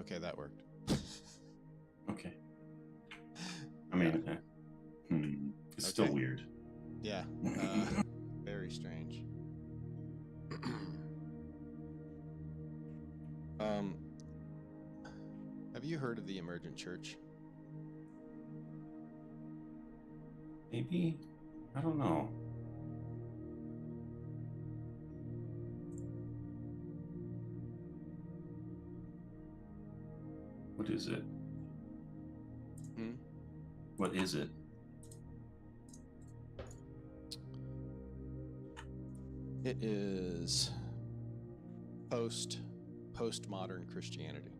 Okay, that worked. Okay. I mean, it's still Okay. weird. Yeah. Very strange. Have you heard of the Emergent Church? Maybe? I don't know. What is it? What is it? It is postmodern Christianity.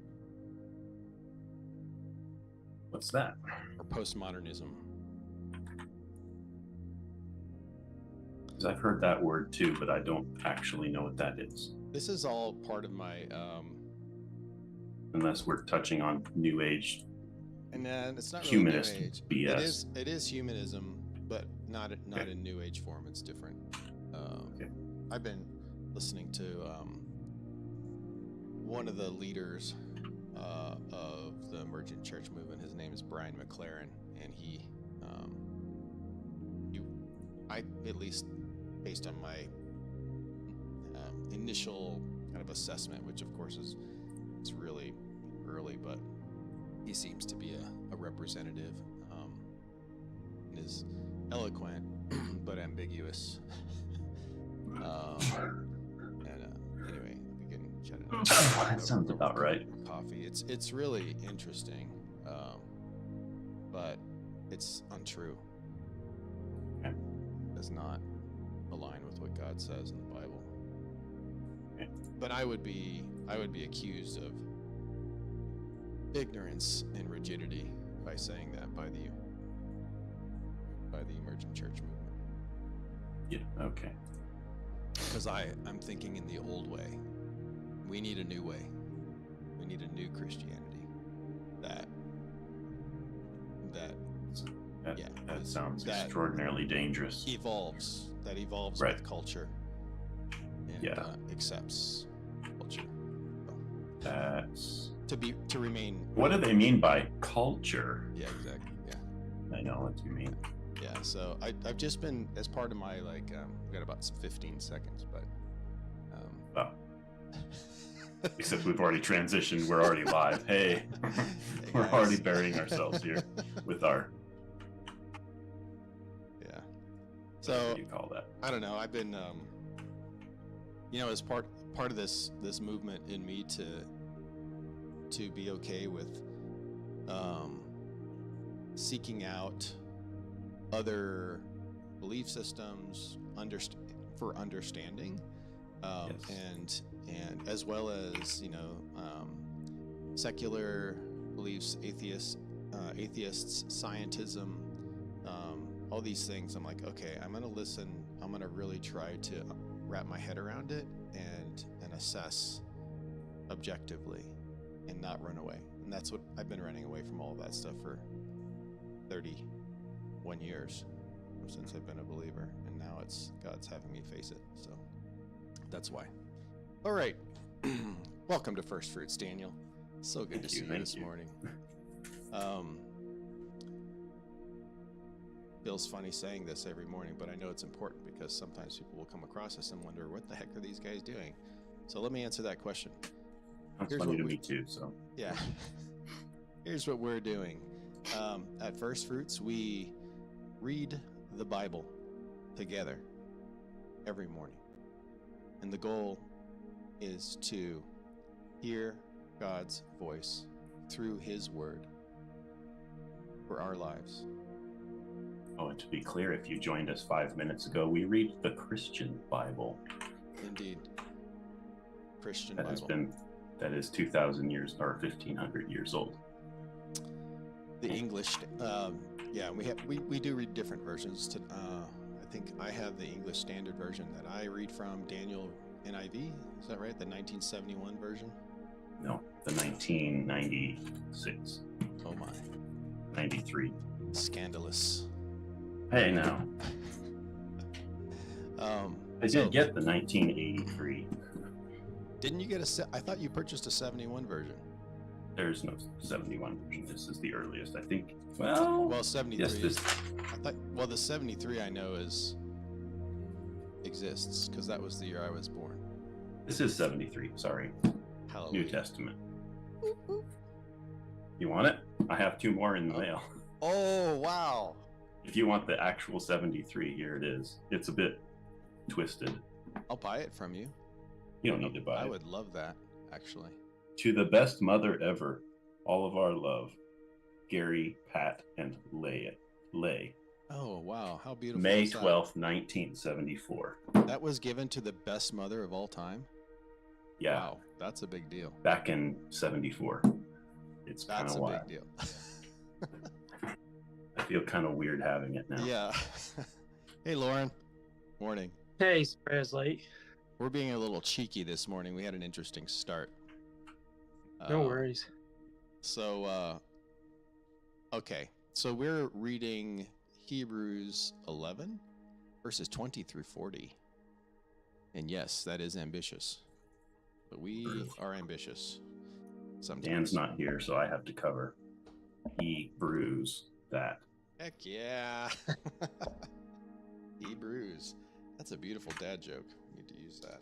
What's that? Or postmodernism. Because I've heard that word too, but I don't actually know what that is. This is all part of my unless we're touching on New Age. And then it's not humanist really New Age. BS. It is humanism, but not in New Age form. It's different. Okay. I've been listening to one of the leaders of the Emergent Church movement. His name is Brian McLaren, and I at least based on my initial kind of assessment, which of course it's really early, but he seems to be a representative and is eloquent but ambiguous. Anyway, we can chat it out. That sounds about right. Coffee. It's really interesting, but it's untrue. Okay. It does not align with what God says in the Bible. Okay. But I would be accused of ignorance and rigidity by saying that by the Emergent Church movement. Yeah. Okay. Because I'm thinking in the old way. We need a new way. We need a new Christianity. That sounds extraordinarily dangerous. That evolves right. with culture and accepts culture. That's to remain. What do they mean by culture? Yeah, exactly. Yeah. I know what you mean. Yeah, so I've just been, as part of my, we've got about 15 seconds, but... Except we've already transitioned, we're already live. Hey, we're already burying ourselves here with our... Yeah. So, what do you call that? I don't know, I've been, as part of this movement in me to be okay with seeking out other belief systems for understanding, and as well as secular beliefs, atheists, scientism, all these things. I'm like, okay, I'm gonna listen. I'm gonna really try to wrap my head around it and assess objectively, and not run away. And that's what I've been running away from all of that stuff for 31 years since I've been a believer, and now God's having me face it. So that's why. All right. Welcome to First Fruits, Daniel. So good to see you this morning. Feels funny saying this every morning, but I know it's important because sometimes people will come across us and wonder, what the heck are these guys doing? So let me answer that question. That's funny to me too, so. Yeah. Here's what we're doing. At First Fruits, we read the Bible together every morning. And the goal is to hear God's voice through His Word for our lives. Oh, and to be clear, if you joined us 5 minutes ago, we read the Christian Bible. Indeed. Christian Bible. That is 2,000 years or 1,500 years old. The English, we do read different versions. I think I have the English Standard Version that I read from, Daniel NIV. Is that right? The 1971 version? No, the 1996. Oh my. 93. Scandalous. Hey, now. I did get the 1983. Didn't you get I thought you purchased a 71 version. There's no 71 version. This is the earliest, I think. Well, 73. yes, this. The 73 I know exists because that was the year I was born. This is 73. Sorry. Hallelujah. New Testament. You want it? I have 2 more in the mail. Oh, wow. If you want the actual 73, here it is. It's a bit twisted. I'll buy it from you. You don't need to buy I it. would love that, actually. To the best mother ever, all of our love, Gary, Pat, and Lay. Oh, wow. How beautiful. May is that? 12th, 1974. That was given to the best mother of all time? Yeah. Wow, that's a big deal. Back in 74. It's kind That's of a wild. big deal. I feel kind of weird having it now. Yeah. Hey, Lauren. Morning. Hey, Spray's late. We're being a little cheeky this morning. We had an interesting start. No worries. So, okay. So we're reading Hebrews 11, verses 20 through 40. And yes, that is ambitious. But we are ambitious sometimes. Dan's not here, so I have to cover. Hebrews that. Heck yeah. Hebrews. That's a beautiful dad joke. We need to use that.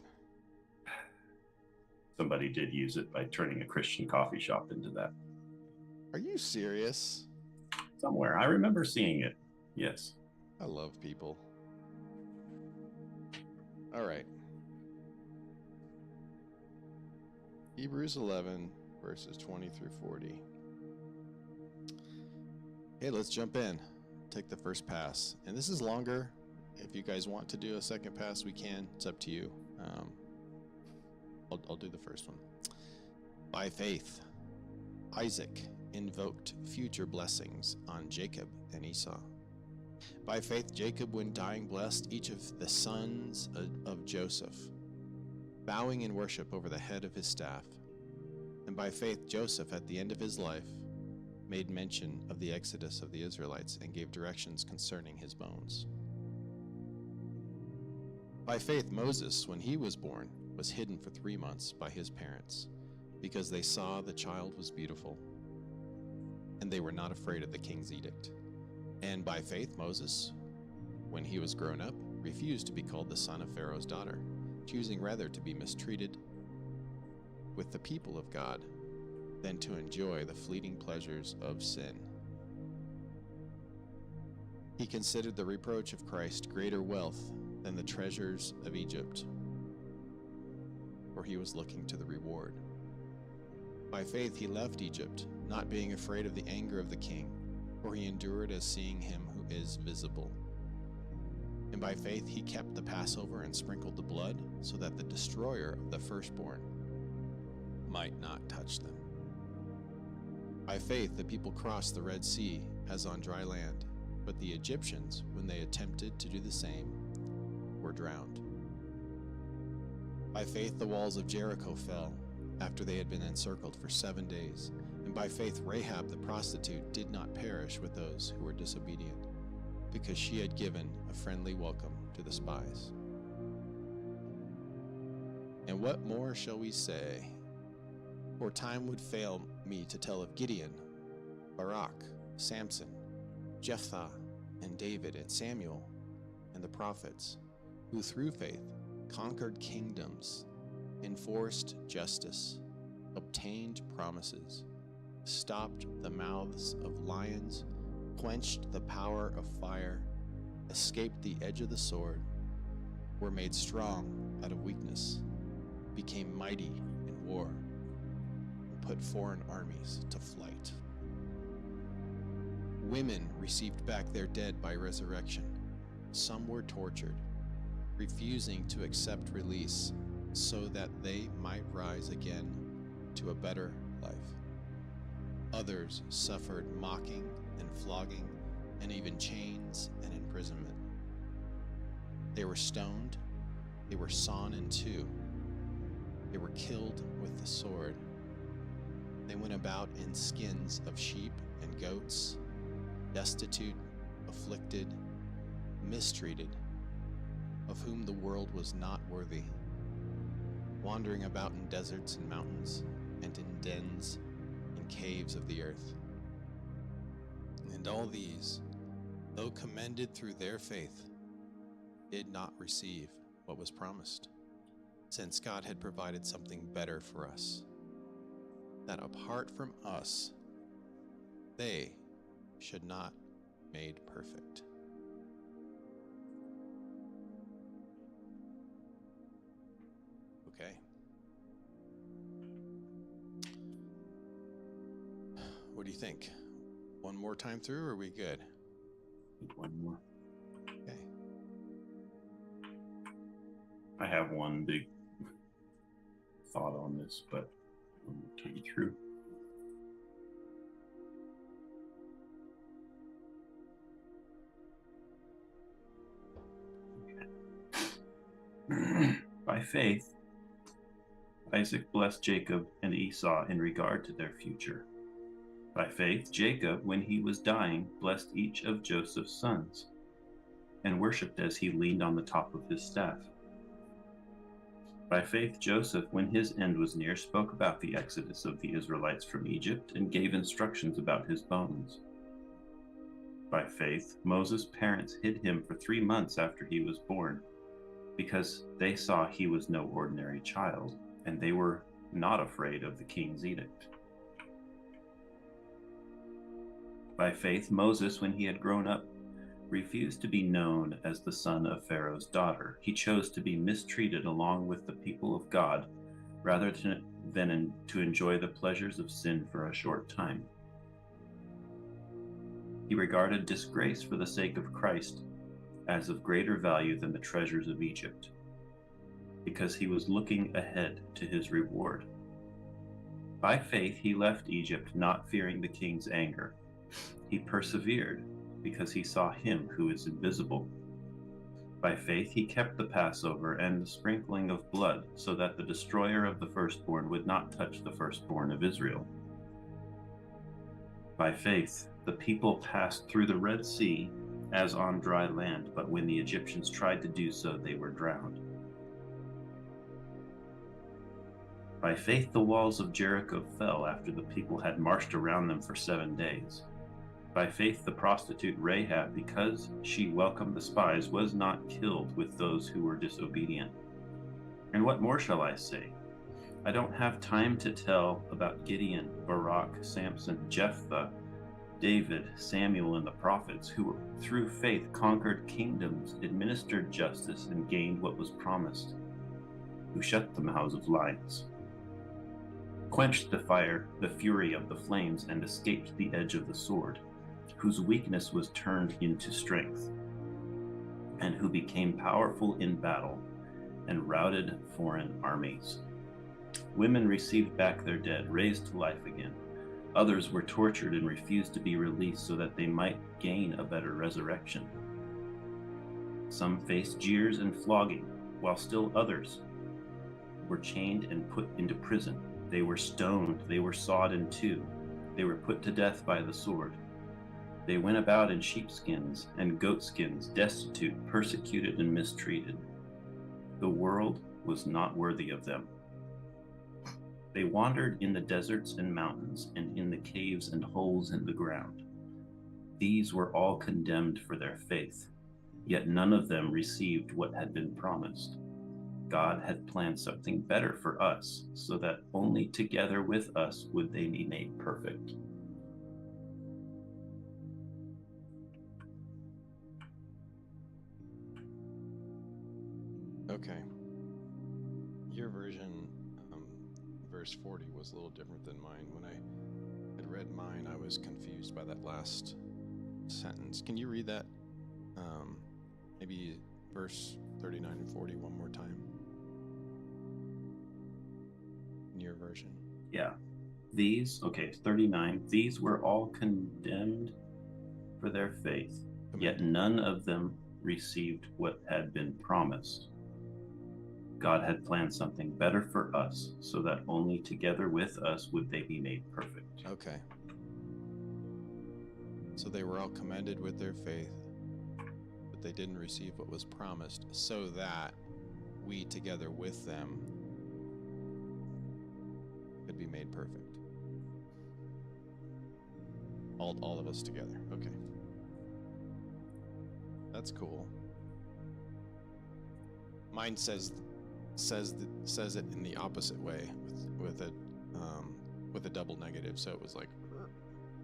Somebody did use it by turning a Christian coffee shop into that. Are you serious? Somewhere. I remember seeing it. Yes. I love people. All right. Hebrews 11, verses 20 through 40. Hey, let's jump in. Take the first pass. And this is longer. If you guys want to do a second pass, we can. It's up to you. I'll do the first one. By faith, Isaac invoked future blessings on Jacob and Esau. By faith, Jacob, when dying, blessed each of the sons of Joseph, bowing in worship over the head of his staff. And by faith, Joseph, at the end of his life, made mention of the exodus of the Israelites and gave directions concerning his bones. By faith, Moses, when he was born, was hidden for 3 months by his parents, because they saw the child was beautiful, and they were not afraid of the king's edict. And by faith, Moses, when he was grown up, refused to be called the son of Pharaoh's daughter, choosing rather to be mistreated with the people of God than to enjoy the fleeting pleasures of sin. He considered the reproach of Christ greater wealth than the treasures of Egypt, for he was looking to the reward. By faith he left Egypt, not being afraid of the anger of the king, for he endured as seeing him who is visible. And by faith he kept the Passover and sprinkled the blood, so that the destroyer of the firstborn might not touch them. By faith the people crossed the Red Sea as on dry land, but the Egyptians, when they attempted to do the same, were drowned. By faith the walls of Jericho fell, after they had been encircled for 7 days. And by faith Rahab the prostitute did not perish with those who were disobedient, because she had given a friendly welcome to the spies. And what more shall we say? For time would fail me to tell of Gideon, Barak, Samson, Jephthah, and David, and Samuel, and the prophets, who through faith conquered kingdoms, enforced justice, obtained promises, stopped the mouths of lions, quenched the power of fire, escaped the edge of the sword, were made strong out of weakness, became mighty in war, and put foreign armies to flight. Women received back their dead by resurrection. Some were tortured, refusing to accept release so that they might rise again to a better life. Others suffered mocking and flogging and even chains and imprisonment. They were stoned, they were sawn in two, they were killed with the sword. They went about in skins of sheep and goats, destitute, afflicted, mistreated, of whom the world was not worthy, wandering about in deserts and mountains, and in dens, in caves of the earth. And all these, though commended through their faith, did not receive what was promised, since God had provided something better for us, that apart from us, they should not be made perfect. Okay. What do you think? One more time through, or are we good? One more. Okay. I have one big thought on this, but I'm going to take you through. By faith, Isaac blessed Jacob and Esau in regard to their future. By faith, Jacob, when he was dying, blessed each of Joseph's sons and worshipped as he leaned on the top of his staff. By faith, Joseph, when his end was near, spoke about the exodus of the Israelites from Egypt and gave instructions about his bones. By faith, Moses' parents hid him for 3 months after he was born, because they saw he was no ordinary child, and they were not afraid of the king's edict. By faith, Moses, when he had grown up, refused to be known as the son of Pharaoh's daughter. He chose to be mistreated along with the people of God, rather than to enjoy the pleasures of sin for a short time. He regarded disgrace for the sake of Christ as of greater value than the treasures of Egypt, because he was looking ahead to his reward. By faith, he left Egypt, not fearing the king's anger. He persevered, because he saw him who is invisible. By faith, he kept the Passover and the sprinkling of blood, so that the destroyer of the firstborn would not touch the firstborn of Israel. By faith, the people passed through the Red Sea as on dry land, but when the Egyptians tried to do so, they were drowned. By faith, the walls of Jericho fell after the people had marched around them for 7 days. By faith, the prostitute Rahab, because she welcomed the spies, was not killed with those who were disobedient. And what more shall I say? I don't have time to tell about Gideon, Barak, Samson, Jephthah, David, Samuel, and the prophets, who through faith conquered kingdoms, administered justice, and gained what was promised, who shut the mouths of lions, quenched the fury of the flames, and escaped the edge of the sword, whose weakness was turned into strength, and who became powerful in battle and routed foreign armies. Women received back their dead, raised to life again. Others were tortured and refused to be released so that they might gain a better resurrection. Some faced jeers and flogging, while still others were chained and put into prison. They were stoned, they were sawed in two, they were put to death by the sword. They went about in sheepskins and goatskins, destitute, persecuted, and mistreated. The world was not worthy of them. They wandered in the deserts and mountains, and in the caves and holes in the ground. These were all condemned for their faith, yet none of them received what had been promised. God had planned something better for us, so that only together with us would they be made perfect. Okay. Your version, verse 40, was a little different than mine. When I had read mine, I was confused by that last sentence. Can you read that? Maybe verse 39 and 40 one more time in your version. Yeah. 39. These were all condemned for their faith, yet none of them received what had been promised. God had planned something better for us, so that only together with us would they be made perfect. Okay. So they were all commended with their faith, but they didn't receive what was promised, so that we together with them could be made perfect. All of us together. Okay. That's cool. Mine says it in the opposite way with a double negative. So it was like,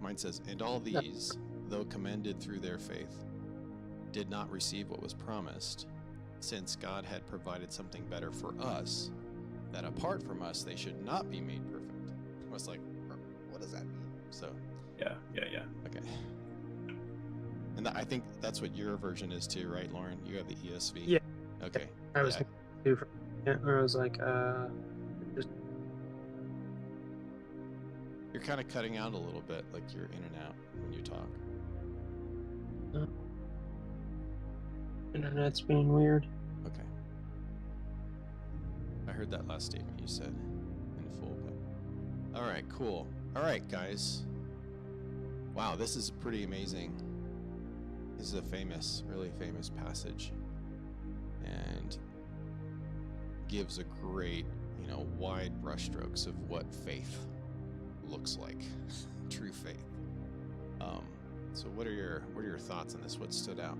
mine says, and all these, though commended through their faith, did not receive what was promised, since God had provided something better for us, that apart from us they should not be made perfect. I was like, what does that mean? So Yeah. okay. And I think that's what your version is too, right, Lauren? You have the ESV. Yeah. Okay. I was Yeah. too for where I was like, just You're kind of cutting out a little bit, like you're in and out when you talk. internet's being weird. Okay. I heard that last statement you said in full, but all right, cool. All right, guys. Wow, this is pretty amazing. This is a really famous passage, and gives a great, wide brushstrokes of what faith looks like, true faith. So what are your thoughts on this? What stood out?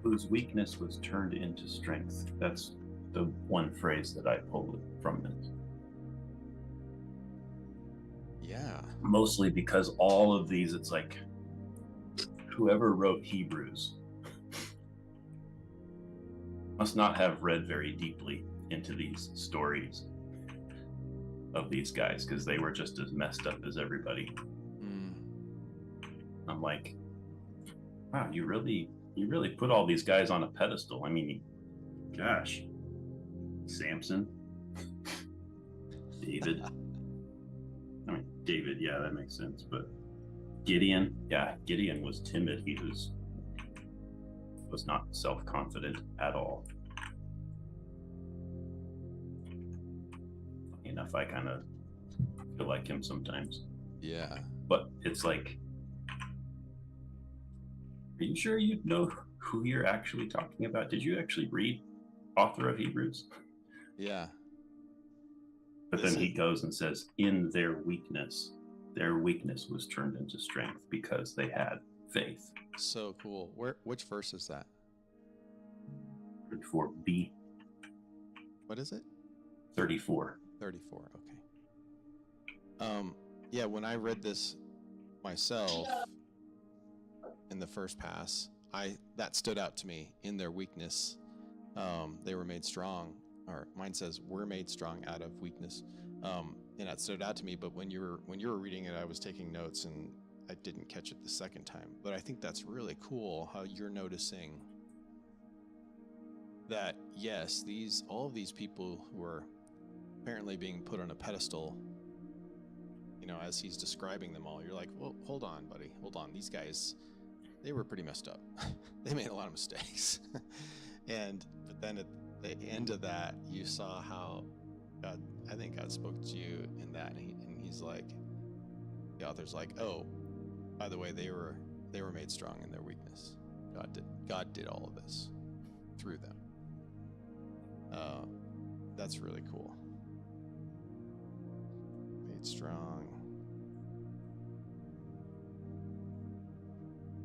Whose weakness was turned into strength. That's the one phrase that I pulled from this. Yeah. Mostly because all of these, it's like whoever wrote Hebrews must not have read very deeply into these stories of these guys, because they were just as messed up as everybody. I'm like, wow, you really put all these guys on a pedestal. I mean, gosh, Samson, David. I mean, David, yeah, that makes sense. But Gideon was timid. He was not self-confident at all. Funny enough, I kind of feel like him sometimes. Yeah. But it's like, are you sure you know who you're actually talking about? Did you actually read author of Hebrews? Yeah. But then he goes and says, in their weakness was turned into strength because they had faith. So cool. Which verse is that? 34b. What is it? 34. 34. Okay. Yeah, when I read this myself in the first pass, that stood out to me. In their weakness, they were made strong. Or mine says, "We're made strong out of weakness," and that stood out to me. But when you were reading it, I was taking notes, and I didn't catch it the second time. But I think that's really cool how you're noticing that. Yes, all of these people who are apparently being put on a pedestal, as he's describing them all, you're like, well, hold on, buddy, hold on. These guys, they were pretty messed up. They made a lot of mistakes, but then at the end of that, you saw how I think God spoke to you in that, and he's like, the author's like, oh, by the way, they were made strong in their weakness. God did all of this through them. That's really cool. Made strong.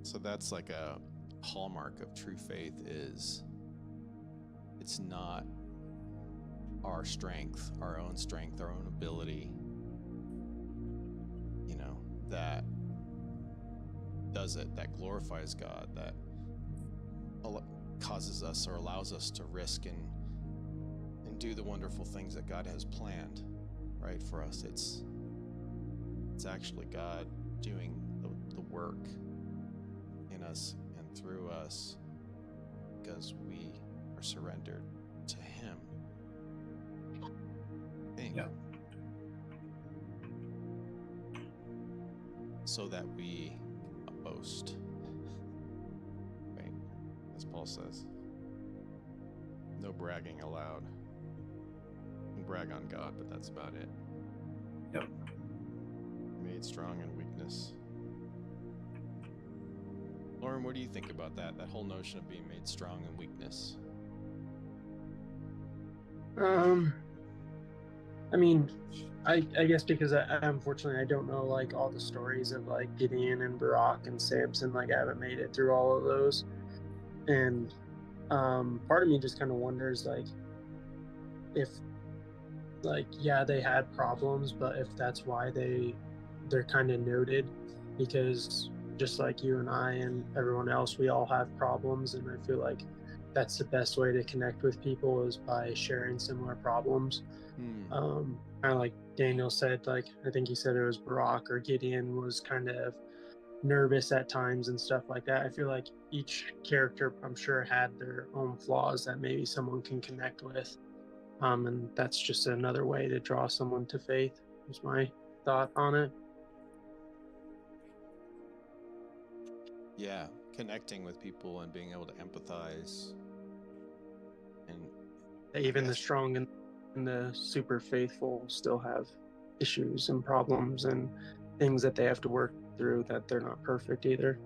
So that's like a hallmark of true faith is it's not our strength, our own ability, that does it, that glorifies God, that causes us or allows us to risk and do the wonderful things that God has planned, right, for us. It's actually God doing the work in us and through us because we are surrendered to Him. Yeah. So that we boast, right? As Paul says, no bragging allowed. You can brag on God, but that's about it. Yep. Made strong in weakness. Lauren, what do you think about that whole notion of being made strong in weakness? I mean, I guess because unfortunately I don't know like all the stories of like Gideon and Barak and Samson. Like I haven't made it through all of those, and part of me just kind of wonders like if like yeah they had problems, but if that's why they're kind of noted, because just like you and I and everyone else, we all have problems, and I feel like that's the best way to connect with people is by sharing similar problems. Kind of like Daniel said, like I think he said it was Barak or Gideon was kind of nervous at times and stuff like that. I feel like each character, I'm sure, had their own flaws that maybe someone can connect with. And that's just another way to draw someone to faith, is my thought on it. Yeah, connecting with people and being able to empathize. And Even the strong and the super faithful still have issues and problems and things that they have to work through, that they're not perfect either.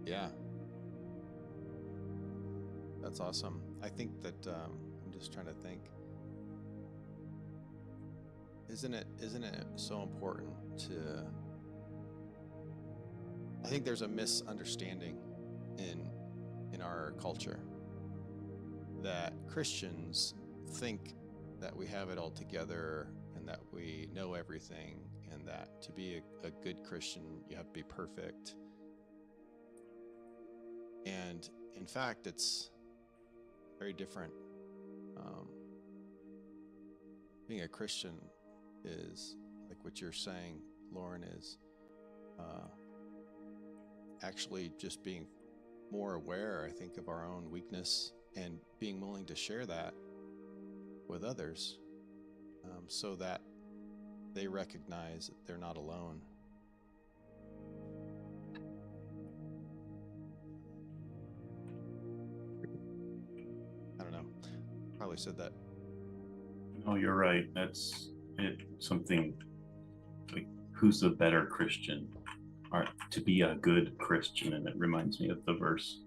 Yeah. That's awesome. I think that I'm just trying to think. Isn't it so important to, I think there's a misunderstanding in our culture that Christians think that we have it all together and that we know everything, and that to be a good Christian you have to be perfect. And in fact, it's very different. Being a Christian is, like what you're saying, Lauren, is actually just being more aware, I think, of our own weakness and being willing to share that with others, so that they recognize that they're not alone. I don't know. Probably said that. No, you're right. That's it. Something like, who's the better Christian? Or to be a good Christian, and it reminds me of the verse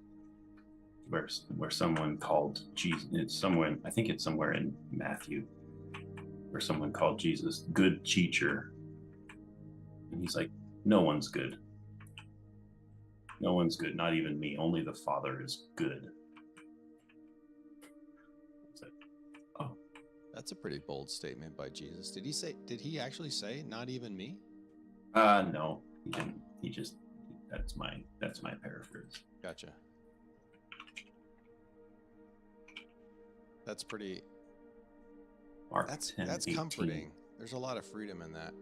where someone called Jesus. It's someone, I think it's somewhere in Matthew, where someone called Jesus good teacher, and he's like, no one's good. No one's good. Not even me. Only the Father is good. It's like, oh, That's a pretty bold statement by Jesus. Did he actually say, not even me? no, he didn't. He just, that's my paraphrase. Gotcha. That's pretty, Mark that's 10, 18. comforting. There's a lot of freedom in that,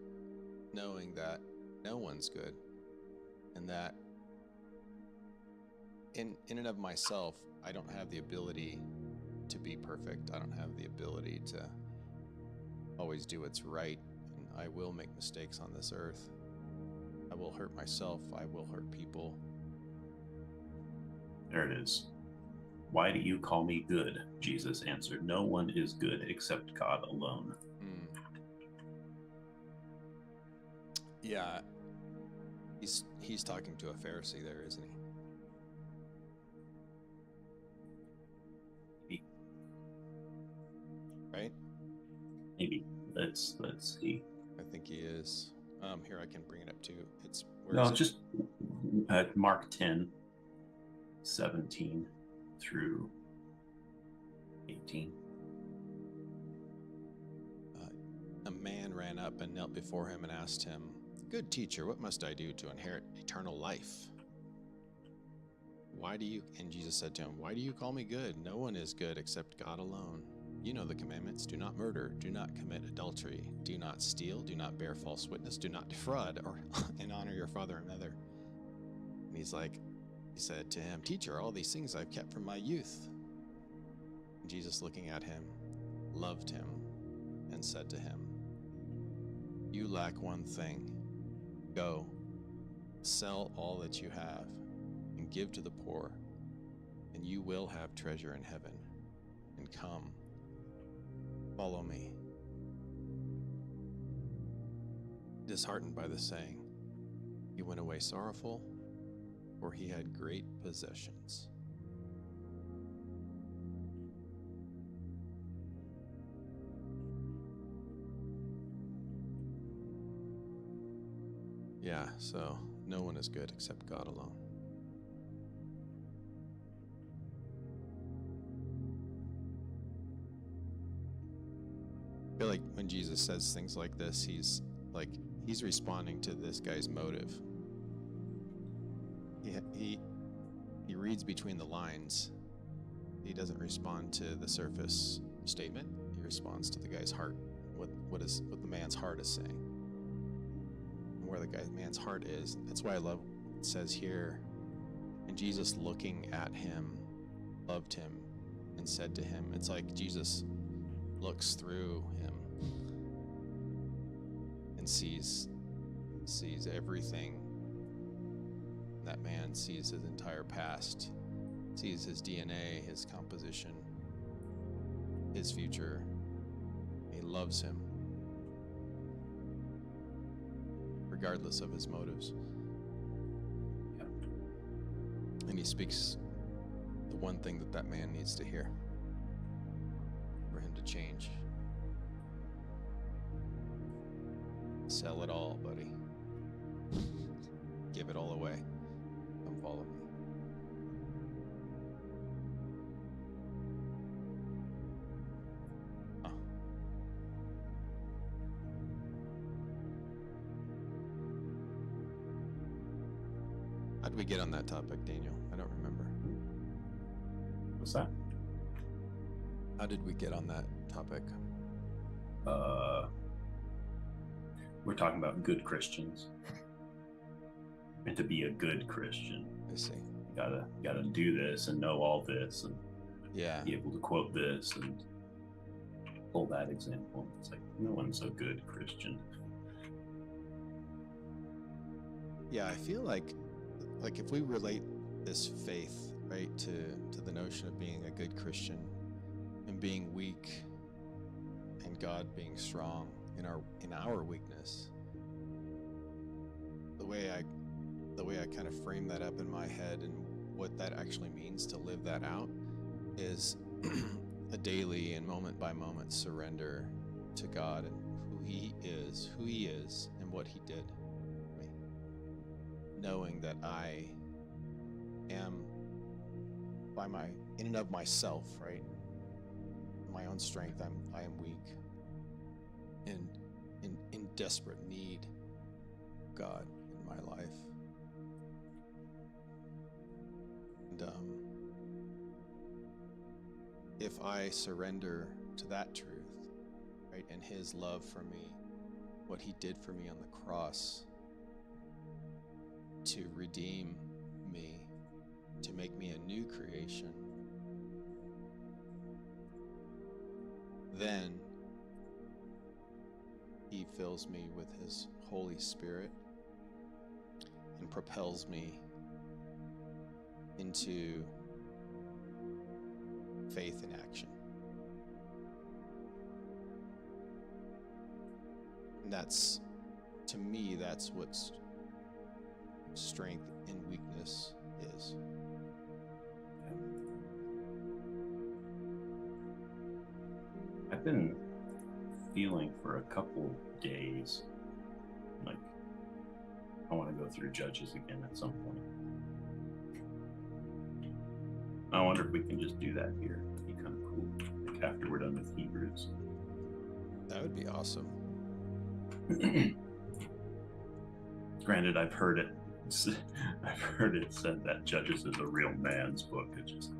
knowing that no one's good, and that in and of myself, I don't have the ability to be perfect. I don't have the ability to always do what's right, and I will make mistakes on this earth. I will hurt myself. I will hurt people. There it is. Why do you call me good? Jesus answered, no one is good except God alone. Yeah, he's talking to a Pharisee there, isn't he? Right? Maybe. Let's see. I think he is. Here, I can bring it up too. It's where No, is it? just Mark 10, 17 through 18. A man ran up and knelt before him and asked him, "Good teacher, what must I do to inherit eternal life?" And Jesus said to him, "Why do you call me good? No one is good except God alone. You know the commandments: do not murder, do not commit adultery, do not steal, do not bear false witness, do not defraud, and honor your father and mother." And he said to him, "Teacher, all these things I've kept from my youth." And Jesus, looking at him, loved him and said to him, "You lack one thing. Go, sell all that you have and give to the poor, and you will have treasure in heaven. And come, follow me." Disheartened by the saying, he went away sorrowful, for he had great possessions. Yeah, so no one is good except God alone. I feel like when Jesus says things like this, he's responding to this guy's motive. He reads between the lines. He doesn't respond to the surface statement. He responds to the guy's heart, what the man's heart is saying, and where the man's heart is. That's why I love what it says here. And Jesus, looking at him, loved him and said to him. It's like Jesus looks through him and sees everything. That man sees his entire past, sees his DNA, his composition, his future. He loves him regardless of his motives. Yeah. And he speaks the one thing that man needs to hear for him to change. Sell it all, buddy. Give it all away. Come follow me. Huh. How did we get on that topic, Daniel? I don't remember. What's that? How did we get on that topic? We're talking about good Christians. And to be a good Christian, I see. you gotta do this and know all this and Yeah. be able to quote this and pull that example. It's like, no one's a good Christian. Yeah, I feel like if we relate this faith, right, to the notion of being a good Christian and being weak and God being strong in our weakness, the way I kind of frame that up in my head and what that actually means to live that out is a daily and moment by moment surrender to God and who he is and what he did for me. Knowing that I am in and of myself, right? My own strength, I am weak and in desperate need of God in my life. And if I surrender to that truth, right, and his love for me, what he did for me on the cross to redeem me, to make me a new creation, then he fills me with his Holy Spirit and propels me into faith in action. And that's, to me, that's what strength in weakness is. I've been feeling for a couple days like I want to go through Judges again at some point. I wonder if we can just do that here. It'd be kind of cool. Like after we're done with Hebrews. That would be awesome. Granted, I've heard it said that Judges is a real man's book. It's just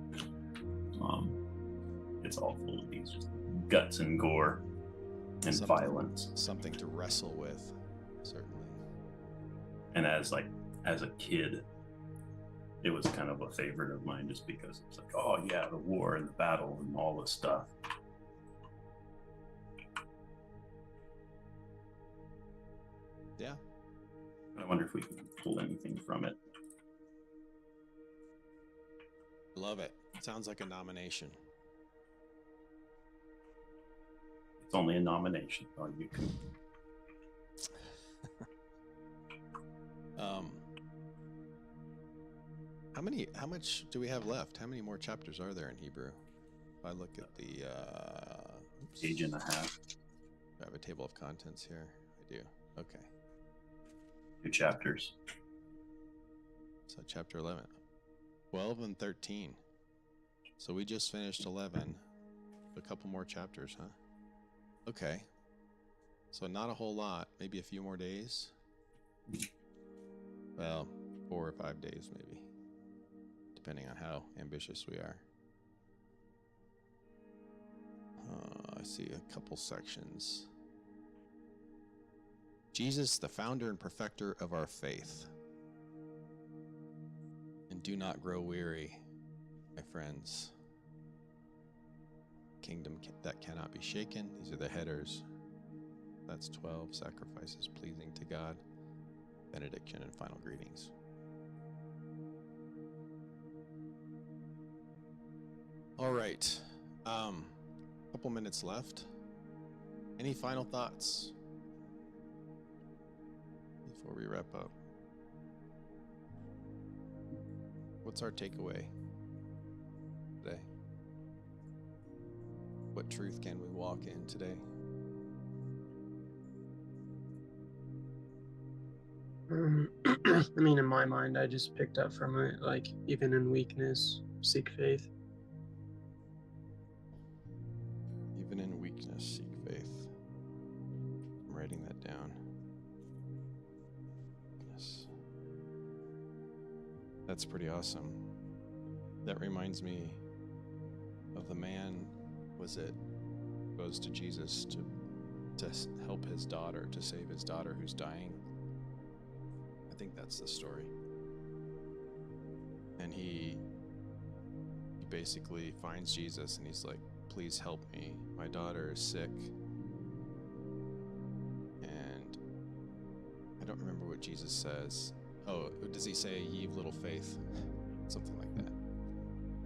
it's all full of these just guts and gore and violence. Something to wrestle with, certainly. And as a kid, it was kind of a favorite of mine just because it's like, oh yeah, the war and the battle and all this stuff. Yeah. I wonder if we can pull anything from it. Love it. Sounds like a nomination. It's only a nomination. Oh, you can. How much do we have left? How many more chapters are there in Hebrew? If I look at the Page and a half. I have a table of contents here. I do. Okay. 2 chapters. So chapter 11. 12 and 13. So we just finished 11. A couple more chapters, huh? Okay. So not a whole lot. Maybe a few more days. Well, 4 or 5 days maybe, depending on how ambitious we are. I see a couple sections. Jesus, the founder and perfecter of our faith. And do not grow weary, my friends. Kingdom that cannot be shaken. These are the headers. That's 12 sacrifices pleasing to God. Benediction and final greetings. All right. Couple minutes left. Any final thoughts before we wrap up? What's our takeaway today? What truth can we walk in today? I mean, in my mind, I just picked up from it, like, even in weakness, seek faith. Even in weakness, seek faith. I'm writing that down. Yes. That's pretty awesome. That reminds me of the man, goes to Jesus to help his daughter, to save his daughter who's dying. I think that's the story. And he basically finds Jesus and he's like, please help me. My daughter is sick. And I don't remember what Jesus says. Oh, does he say, ye of little faith? Something like that.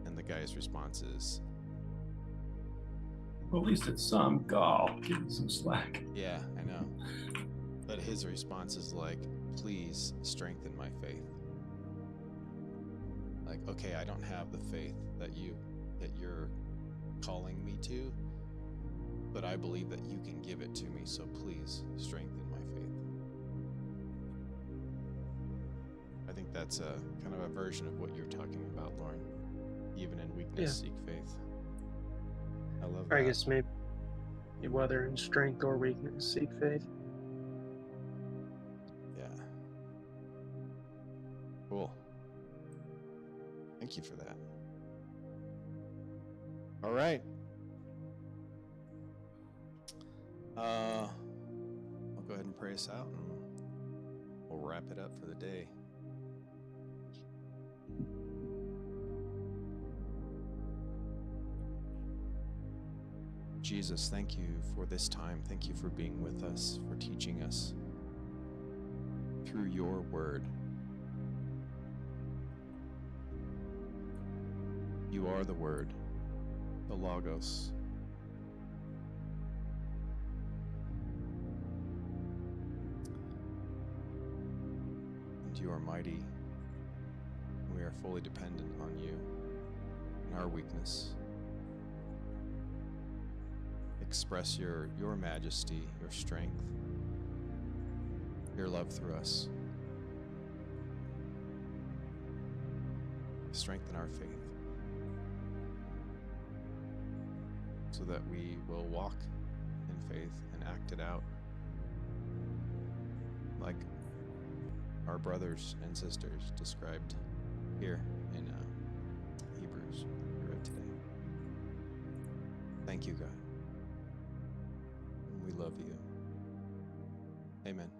And the guy's response is, Well, at least it's some gall. Give it some slack. yeah, I know. But his response is like, please strengthen my faith. Like, okay, I don't have the faith that you're calling me to, but I believe that you can give it to me, so please strengthen my faith. I think that's a kind of a version of what you're talking about, Lauren. Even in weakness, seek faith. I love that. I guess maybe whether in strength or weakness, seek faith. Yeah. Cool. Thank you for that. All right. I'll go ahead and pray us out and we'll wrap it up for the day. Jesus, thank you for this time. Thank you for being with us, for teaching us through your word. You are the word, the Logos. And you are mighty. We are fully dependent on you in our weakness. Express your majesty, your strength, your love through us. Strengthen our faith so that we will walk in faith and act it out like our brothers and sisters described here in Hebrews we read today. Thank you, God. We love you. Amen.